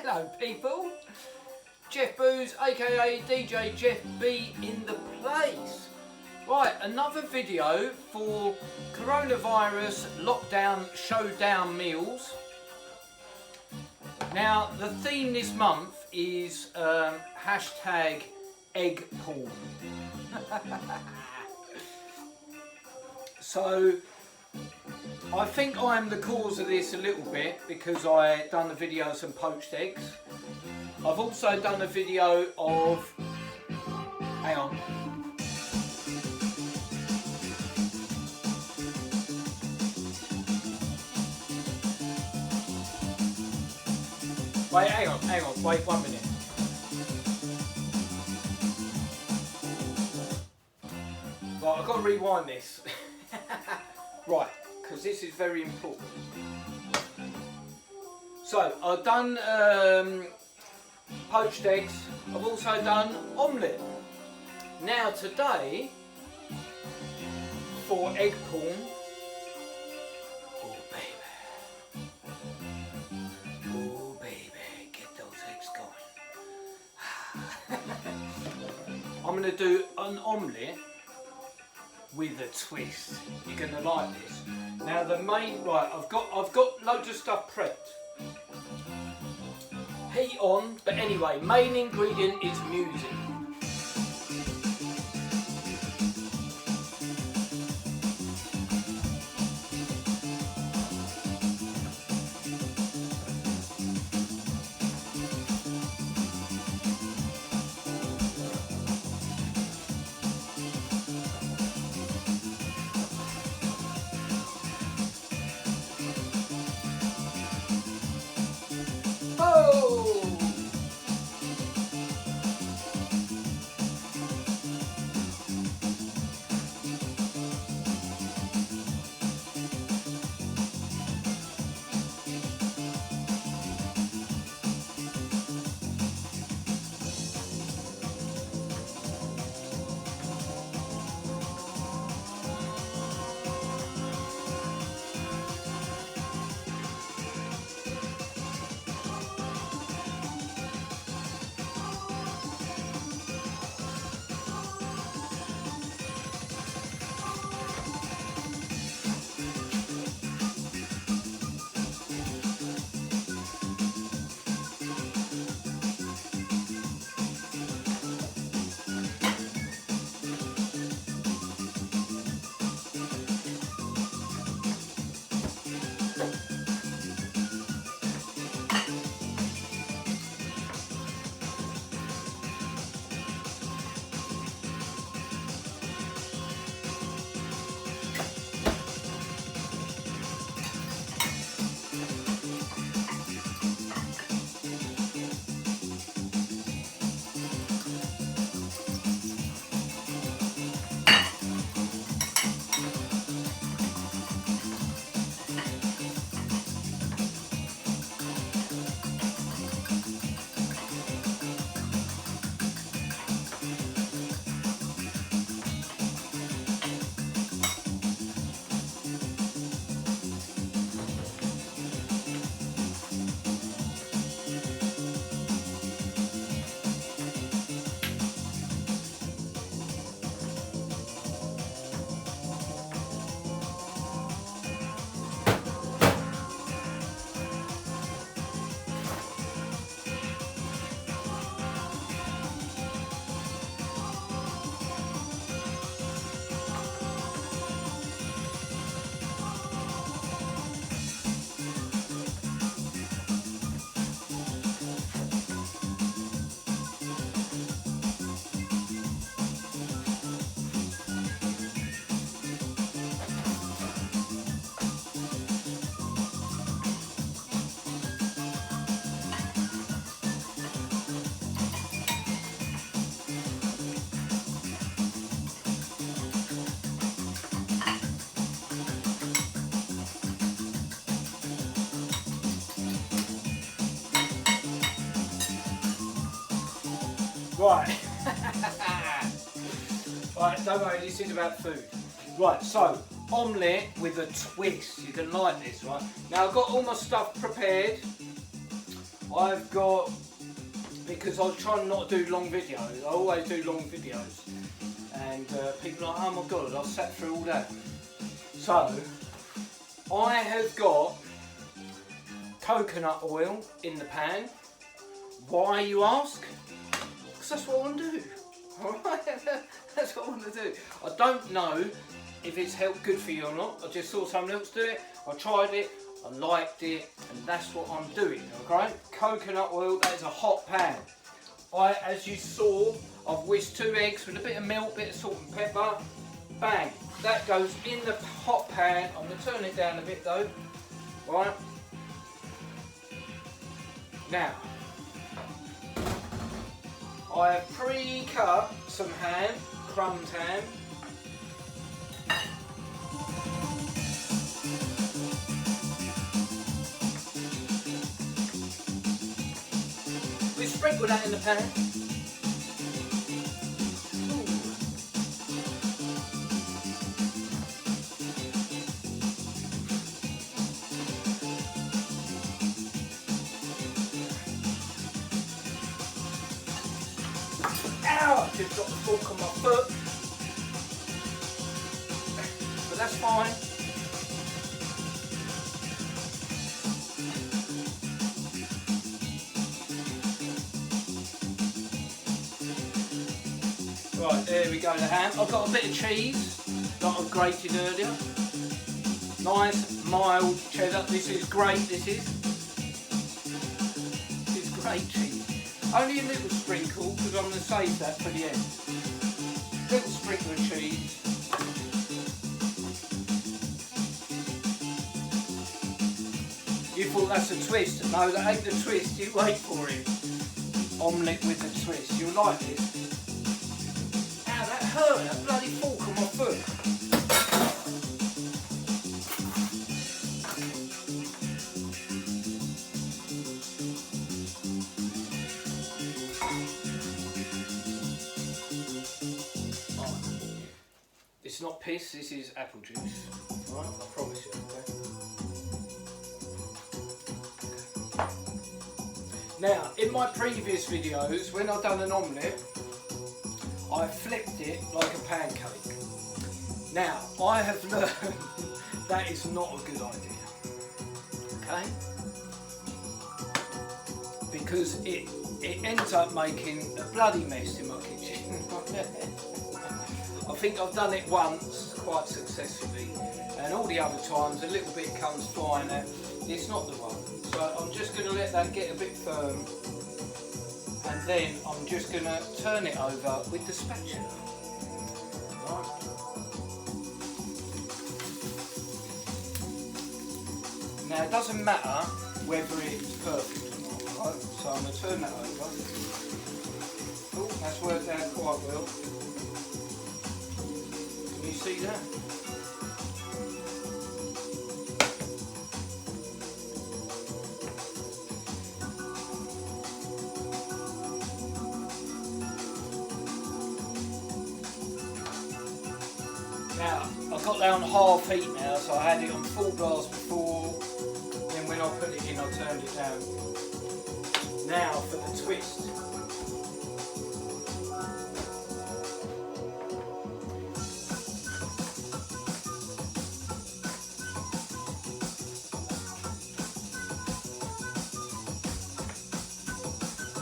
Hello people, Jeff Booze aka DJ Jeff B in the place. Right, another video for coronavirus lockdown showdown meals. Now the theme this month is hashtag egg porn. So I think I'm the cause of this a little bit because I done a video of some poached eggs. I've also done a video of, hang on. Wait, hang on, wait 1 minute. Right, I've got to rewind this. Right, because this is very important. So, I've done poached eggs, I've also done omelette. Now today, for egg porn, oh baby, get those eggs going. I'm going to do an omelette with a twist. You're going to like this. Now the main, right, I've got loads of stuff prepped. Heat on, but anyway, main ingredient is music. Right. Right, don't worry, this is about food. Right, so, omelette with a twist. You can like this, right? Now, I've got all my stuff prepared. I've got, because I was trying not to do long videos, I always do long videos, and people are like, oh my god, I've sat through all that. So, I have got coconut oil in the pan. Why, you ask? Because that's what I want to do. Alright, that's what I want to do. I don't know if it's good for you or not. I just saw someone else do it. I tried it, I liked it, and that's what I'm doing. Okay, coconut oil. That is a hot pan. As you saw, I've whisked 2 eggs with a bit of milk, bit of salt and pepper. Bang! That goes in the hot pan. I'm going to turn it down a bit though. Right. Now, I have pre-cut some ham, crumbed ham. We sprinkle that in the pan. Ow! I just dropped the fork on my foot. But that's fine. Right, there we go, the ham. I've got a bit of cheese that I've grated earlier. Nice, mild cheddar. This is great, this is. This is great cheese. Only a little sprinkle, because I'm going to save that for the end. Little sprinkle of cheese. You thought that's a twist. No, that ain't the twist. You wait for it. Omelette with a twist. You'll like it. Ow, that hurt. That bloody fork on my foot. It's not piss, this is apple juice. Right, I promise you, okay? Now, in my previous videos, when I've done an omelette, I flipped it like a pancake. Now, I have learned that is not a good idea. Okay? Because it ends up making a bloody mess in my kitchen. I think I've done it once quite successfully, and all the other times a little bit comes flying out. It's not the one. So I'm just going to let that get a bit firm, and then I'm just going to turn it over with the spatula. Right. Now it doesn't matter whether it's perfect or not, right? So I'm going to turn that over. Oh, that's worked out quite well. Can you see that? Now, I've got that on half heat now, so I had it on full blast before, then when I put it in I turned it down. Now for the twist.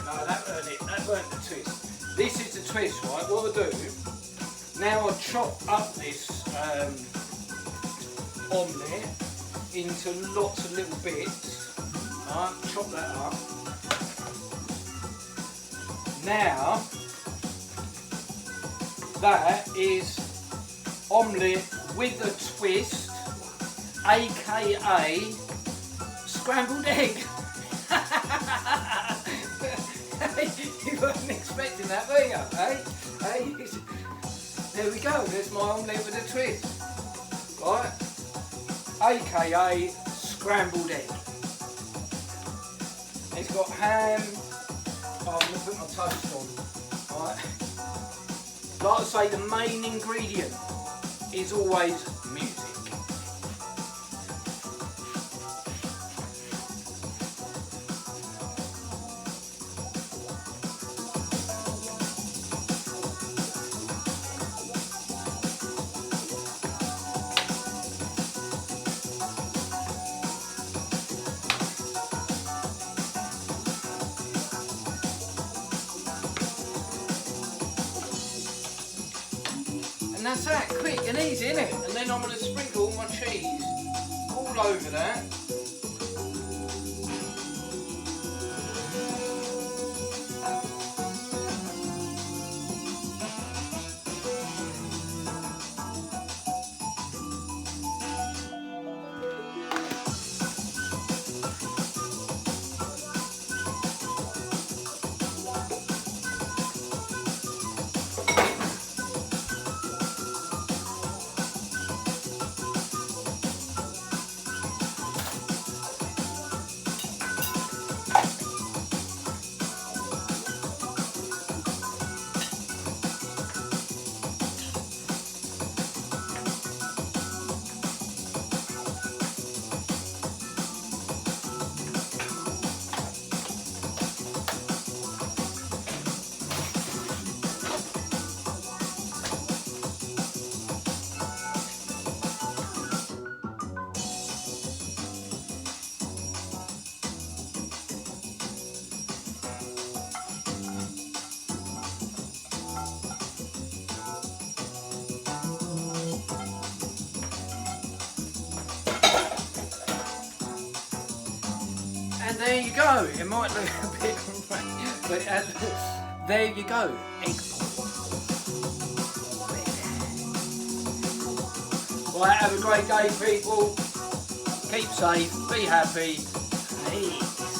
No, that weren't the twist. This is the twist, right? What I do, now I chop up this omelette into lots of little bits. Right, chop that up. Now, that is omelette with a twist, aka scrambled egg. You weren't expecting that, were you? Hey? There we go, there's my omelette with a twist. Right? AKA scrambled egg. It's got ham. Oh, I'm going to put my toast on. Right? Like I say, the main ingredient is always music. And that's that, quick and easy, isn't it? And then I'm going to sprinkle my cheese all over that. And there you go. It might look a bit rank, but there you go. Egg pie. Right, have a great day, people. Keep safe, be happy, and eat.